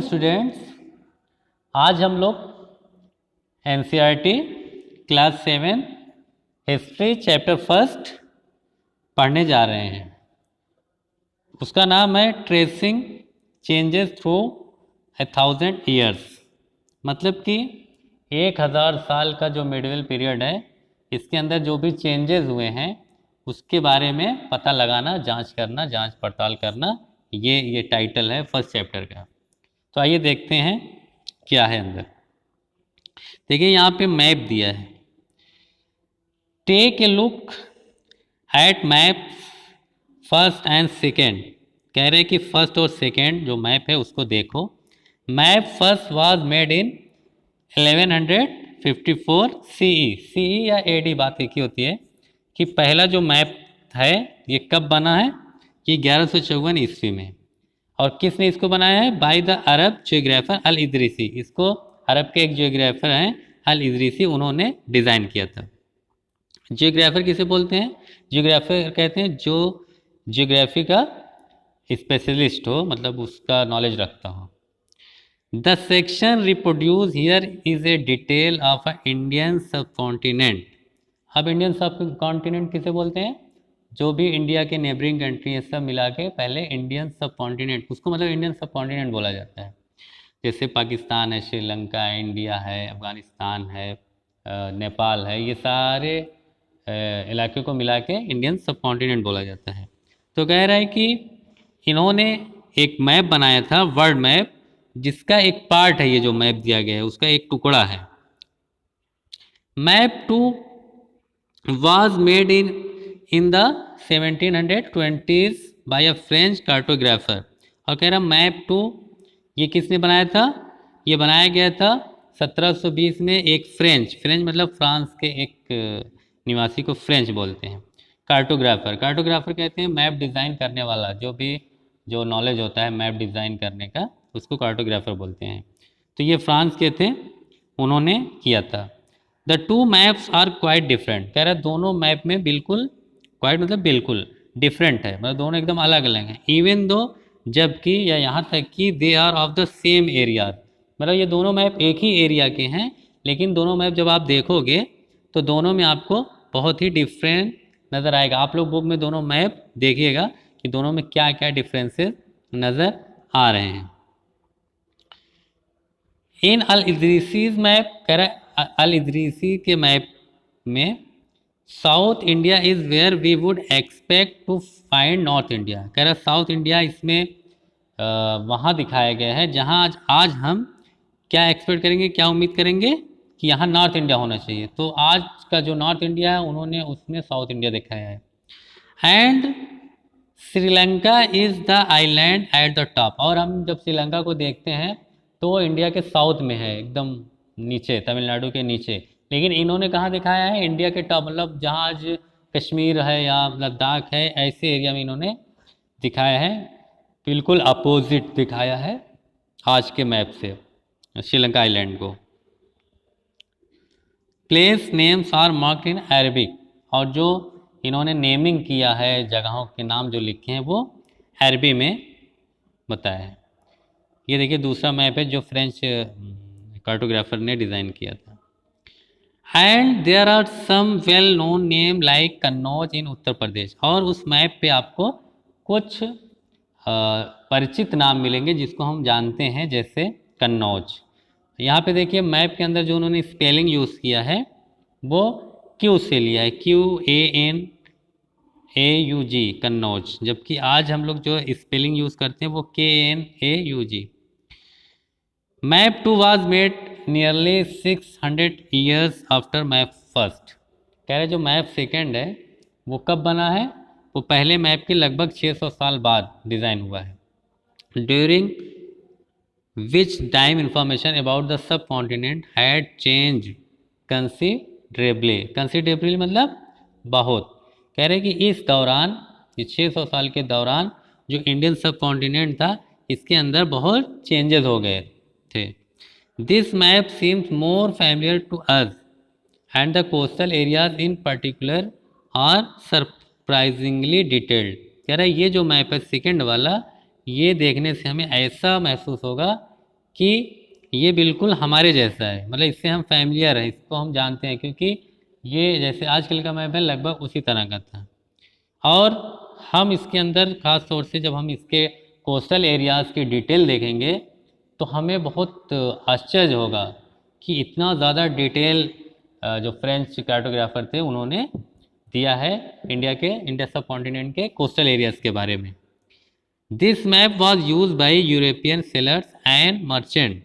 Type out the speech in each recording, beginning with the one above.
Students, आज हम लोग NCERT class 7 history chapter first पढ़ने जा रहे हैं। उसका नाम है ट्रेसिंग चेंजेस थ्रू 1000 ईयर्स। मतलब कि 1000 साल का जो मिडिवल पीरियड है, इसके अंदर जो भी चेंजेस हुए हैं उसके बारे में पता लगाना, जांच करना, जांच पड़ताल करना, ये टाइटल है फर्स्ट चैप्टर का। तो आइए देखते हैं क्या है अंदर। देखिए यहाँ पे मैप दिया है। Take a look at map first and second. कह रहे हैं कि फर्स्ट और सेकेंड जो मैप है उसको देखो। Map first was made in 1154 CE या एडी, बात एक ही होती है कि पहला जो मैप है ये कब बना है, ये 1154 ईस्वी में। और किसने इसको बनाया है? बाय द अरब जियोग्राफर अल इदरीसी। इसको अरब के एक जियोग्राफर हैं अल इदरीसी, उन्होंने डिज़ाइन किया था। जियोग्राफर किसे बोलते हैं? जियोग्राफर कहते हैं जो जियोग्राफी का स्पेशलिस्ट हो, मतलब उसका नॉलेज रखता हो। The section reproduce here is a detail of a Indian सब कॉन्टिनेंट। अब इंडियन सब कॉन्टिनेंट किसे बोलते हैं? जो भी इंडिया के नेबरिंग कंट्री है सब मिला के पहले इंडियन सब कॉन्टिनेंट, उसको मतलब इंडियन सब कॉन्टिनेंट बोला जाता है। जैसे पाकिस्तान है, श्रीलंका है, इंडिया है, अफ़गानिस्तान है, नेपाल है, ये सारे इलाके को मिला के इंडियन सब कॉन्टिनेंट बोला जाता है। तो कह रहा है कि इन्होंने एक मैप बनाया था, वर्ल्ड मैप, जिसका एक पार्ट है ये जो मैप दिया गया है, उसका एक टुकड़ा है। Map 2 was made in the 1720s by a French cartographer। और कह रहा मैप 2 ये किसने बनाया था? ये बनाया गया था 1720 में एक फ्रेंच मतलब फ्रांस के एक निवासी को फ्रेंच बोलते हैं। कार्टोग्राफर कहते हैं मैप डिज़ाइन करने वाला, जो नॉलेज होता है मैप डिज़ाइन करने का, उसको कार्टोग्राफर बोलते हैं। तो ये फ्रांस के थे, उन्होंने किया था। The two maps are quite different. कह रहा है दोनों मैप में बिल्कुल, क्वाइट मतलब बिल्कुल डिफरेंट है, मतलब दोनों एकदम अलग अलग हैं। इवन दो, जबकि या यहाँ तक कि they are of the same area. मतलब ये दोनों मैप एक ही एरिया के हैं, लेकिन दोनों मैप जब आप देखोगे तो दोनों में आपको बहुत ही डिफरेंट नज़र आएगा। आप लोग बुक में दोनों मैप देखिएगा कि दोनों में क्या क्या डिफरेंसेस नज़र आ रहे हैं। इन अल इदरीसीज मैप, कह रहा है अल इदरीसी के मैप में south India is where we would expect to find north India. कह रहा है साउथ इंडिया इसमें वहाँ दिखाया गया है जहाँ आज हम क्या एक्सपेक्ट करेंगे, क्या उम्मीद करेंगे कि यहाँ नॉर्थ इंडिया होना चाहिए। तो आज का जो नॉर्थ इंडिया है उन्होंने उसमें साउथ इंडिया दिखाया है। And Sri Lanka is the island at the top. और हम जब श्रीलंका को देखते हैं तो वो इंडिया के साउथ में है, एकदम नीचे, तमिलनाडु के नीचे। लेकिन इन्होंने कहाँ दिखाया है? इंडिया के टॉप, मतलब जहाँ आज कश्मीर है या लद्दाख है, ऐसे एरिया में इन्होंने दिखाया है। बिल्कुल अपोजिट दिखाया है आज के मैप से श्रीलंका आइलैंड को। Place names are marked in Arabic. और जो इन्होंने नेमिंग किया है, जगहों के नाम जो लिखे हैं वो अरबी में बताया है। ये देखिए दूसरा मैप है जो फ्रेंच कार्टोग्राफर ने डिज़ाइन किया था। And there are some well known name like Kannauj in Uttar Pradesh. और उस मैप पे आपको कुछ परिचित नाम मिलेंगे जिसको हम जानते हैं, जैसे कन्नौज। यहाँ पे देखिए मैप के अंदर जो उन्होंने स्पेलिंग यूज़ किया है वो क्यू से लिया है, QANAUG कन्नौज, जबकि आज हम लोग जो स्पेलिंग यूज़ करते हैं वो KNAUG। Map 2 was made nearly 600 years after map first. कह रहे जो मैप सेकेंड है वो कब बना है? वो पहले मैप के लगभग 600 साल बाद डिज़ाइन हुआ है। During which time information about the sub continent had change considerably मतलब बहुत। कह रहे कि इस दौरान, ये 600 साल के दौरान जो इंडियन सब कॉन्टिनेंट था इसके अंदर बहुत चेंजेस हो गए थे। This map seems more familiar to us and the coastal areas in particular are surprisingly detailed. कह रहा है ये जो मैप है सेकेंड वाला, ये देखने से हमें ऐसा महसूस होगा कि ये बिल्कुल हमारे जैसा है, मतलब इससे हम फैमिलियर हैं, इसको हम जानते हैं, क्योंकि ये जैसे आजकल का मैप है लगभग उसी तरह का था। और हम इसके अंदर ख़ास तौर से जब हम इसके कोस्टल एरियाज़ की डिटेल देखेंगे तो हमें बहुत आश्चर्य होगा कि इतना ज़्यादा डिटेल जो फ्रेंच कार्टोग्राफर थे उन्होंने दिया है इंडिया सब कॉन्टिनेंट के कोस्टल एरियाज़ के बारे में। This map was use by European sellers and merchant.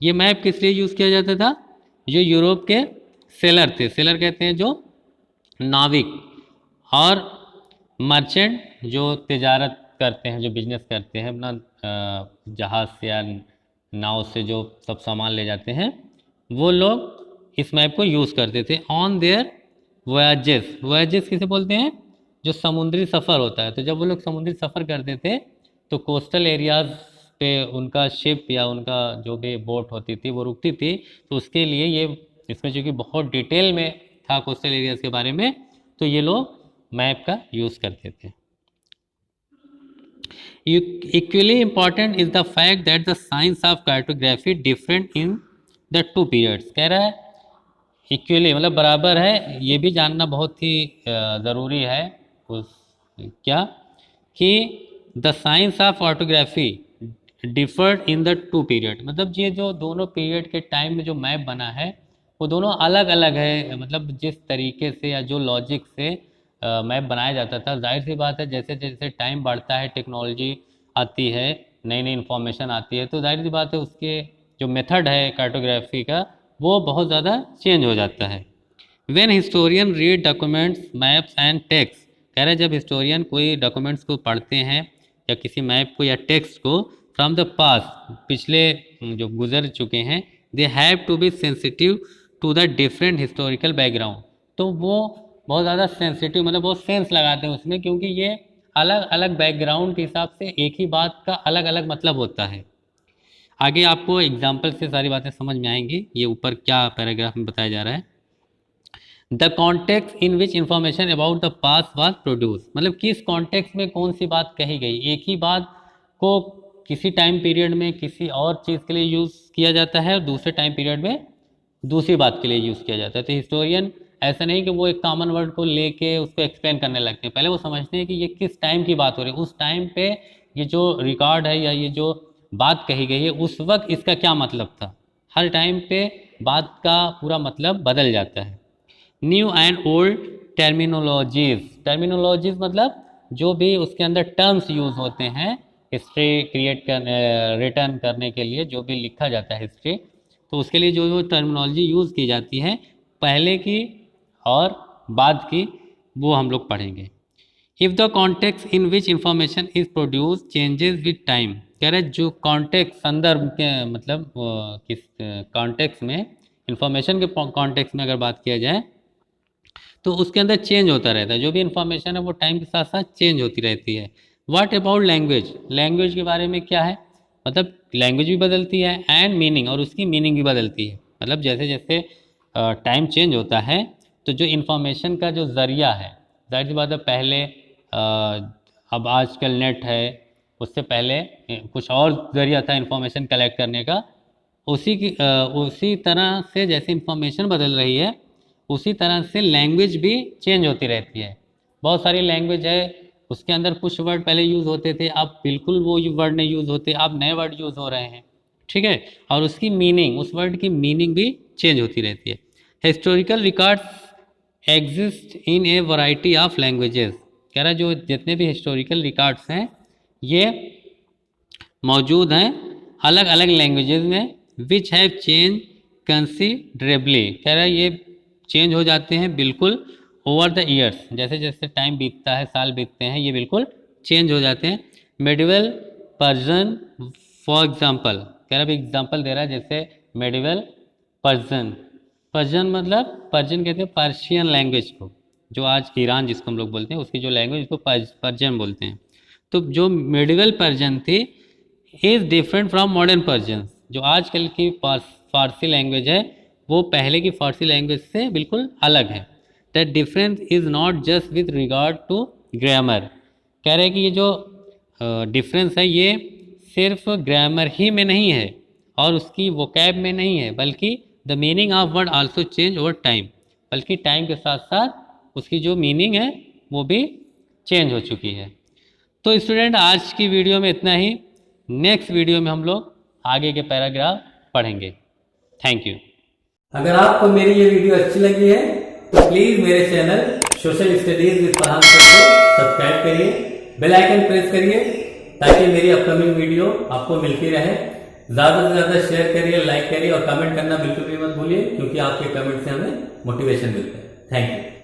ये मैप किस लिए यूज़ किया जाता था? जो यूरोप के सेलर थे, सेलर कहते हैं जो नाविक, और मर्चेंट जो तिजारत करते हैं, जो बिजनेस करते हैं, अपना जहाज़ से या नाव से जो सब सामान ले जाते हैं, वो लोग इस मैप को यूज़ करते थे ऑन देयर वोयाजेस। वोयाजेस किसे बोलते हैं? जो समुद्री सफ़र होता है। तो जब वो लोग समुद्री सफ़र करते थे तो कोस्टल एरियाज़ पे उनका शिप या उनका जो भी बोट होती थी वो रुकती थी, तो उसके लिए ये इसमें चूँकि बहुत डिटेल में था कोस्टल एरियाज़ के बारे में, तो ये लोग मैप का यूज़ करते थे। Equally important is the fact that the science of cartography different in the two periods। कह रहा है इक्वली मतलब बराबर है, ये भी जानना बहुत ही ज़रूरी है उस क्या कि the science of cartography deferred in the two period. मतलब ये जो दोनों पीरियड के टाइम में जो मैप बना है वो दोनों अलग अलग है। मतलब जिस तरीके से या जो लॉजिक से मैप बनाया जाता था, जाहिर सी बात है जैसे जैसे टाइम बढ़ता है, टेक्नोलॉजी आती है, नई नई इन्फॉर्मेशन आती है, तो जाहिर सी बात है उसके जो मेथड है कार्टोग्राफी का वो बहुत ज़्यादा चेंज हो जाता है। When historian read documents maps and text, कह रहे जब हिस्टोरियन कोई डॉक्यूमेंट्स को पढ़ते हैं या किसी मैप को या टेक्स्ट को फ्रॉम द पास्ट, पिछले जो गुजर चुके हैं, they have to be sensitive to the different historical background. तो वो बहुत ज़्यादा सेंसिटिव मतलब बहुत सेंस लगाते हैं उसमें, क्योंकि ये अलग अलग बैकग्राउंड के हिसाब से एक ही बात का अलग अलग मतलब होता है। आगे आपको एग्जाम्पल से सारी बातें समझ में आएंगी। ये ऊपर क्या पैराग्राफ में बताया जा रहा है, the context in which information about the past was produce. मतलब किस कॉन्टेक्स्ट में कौन सी बात कही गई। एक ही बात को किसी टाइम पीरियड में किसी और चीज़ के लिए यूज़ किया जाता है और दूसरे टाइम पीरियड में दूसरी बात के लिए यूज़ किया जाता है। तो हिस्टोरियन ऐसा नहीं कि वो एक कॉमन वर्ड को लेके उसको एक्सप्लेन करने लगते हैं, पहले वो समझते हैं कि ये किस टाइम की बात हो रही है, उस टाइम पे ये जो रिकॉर्ड है या ये जो बात कही गई है उस वक्त इसका क्या मतलब था। हर टाइम पे बात का पूरा मतलब बदल जाता है। New and old terminologies. Terminologies मतलब जो भी उसके अंदर टर्म्स यूज़ होते हैं हिस्ट्री क्रिएट कर रिटर्न करने के लिए, जो भी लिखा जाता है हिस्ट्री, तो उसके लिए जो जो टर्मिनोलॉजी यूज़ की जाती है पहले की और बाद की, वो हम लोग पढ़ेंगे। If the context in which information is produce changes with time. कह रहे जो कॉन्टेक्स्ट संदर्भ के मतलब किस कॉन्टेक्स्ट में, इंफॉर्मेशन के कॉन्टेक्स्ट में अगर बात किया जाए तो उसके अंदर चेंज होता रहता है। जो भी इंफॉर्मेशन है वो टाइम के साथ साथ चेंज होती रहती है। What about language. लैंग्वेज के बारे में क्या है, मतलब लैंग्वेज भी बदलती है एंड मीनिंग, और उसकी मीनिंग भी बदलती है। मतलब जैसे जैसे टाइम चेंज होता है तो जो इन्फॉर्मेशन का जो ज़रिया है, जाहिर सी बात है पहले अब आजकल नेट है, उससे पहले कुछ और ज़रिया था इन्फॉर्मेशन कलेक्ट करने का। उसी तरह से जैसे इन्फॉर्मेशन बदल रही है उसी तरह से लैंग्वेज भी चेंज होती रहती है। बहुत सारी लैंग्वेज है, उसके अंदर कुछ वर्ड पहले यूज़ होते थे, अब बिल्कुल वो वर्ड नहीं यूज़ होते, अब नए वर्ड यूज़ हो रहे हैं, ठीक है। और उसकी मीनिंग, उस वर्ड की मीनिंग भी चेंज होती रहती है। Historical records exist in A variety of languages. कह रहा है जो जितने भी हिस्टोरिकल रिकॉर्ड्स हैं ये मौजूद हैं अलग अलग लैंग्वेजेस में, विच हैव चेंज कंसिडरेबली। कह रहा है ये चेंज हो जाते हैं बिल्कुल ओवर द ईयर्स, जैसे जैसे टाइम बीतता है, साल बीतते हैं, ये बिल्कुल चेंज हो जाते हैं। मेडिवल पर्सन फॉर एग्जांपल, कह रहा है एग्जांपल दे रहा है, जैसे मेडिवल पर्सन, पर्सन मतलब पर्शियन कहते हैं पर्शियन लैंग्वेज को, जो आज ईरान जिसको हम लोग बोलते हैं उसकी जो लैंग्वेज उसको पर्शियन बोलते हैं। तो जो मेडिवल पर्शियन थी is different from modern Persian. जो आजकल की फारसी लैंग्वेज है वो पहले की फारसी लैंग्वेज से बिल्कुल अलग है। That difference is not just with regard to grammar. कह रहे हैं कि ये जो डिफरेंस है ये सिर्फ ग्रामर ही में नहीं है, और उसकी वोकैब में नहीं है, बल्कि the meaning of word also change over time, बल्कि टाइम के साथ साथ उसकी जो मीनिंग है वो भी चेंज हो चुकी है। तो स्टूडेंट आज की वीडियो में इतना ही। नेक्स्ट वीडियो में हम लोग आगे के पैराग्राफ पढ़ेंगे। Thank you. अगर आपको मेरी ये वीडियो अच्छी लगी है तो प्लीज मेरे channel social studies with Farhan sir को सब्सक्राइब करिए, बेल आइकन प्रेस करिए ताकि मेरी अपकमिंग वीडियो आपको मिलती रहे। ज्यादा से ज्यादा शेयर करिए, लाइक करिए और कमेंट करना बिल्कुल भी मत भूलिए, क्योंकि आपके कमेंट से हमें मोटिवेशन मिलता है। Thank you.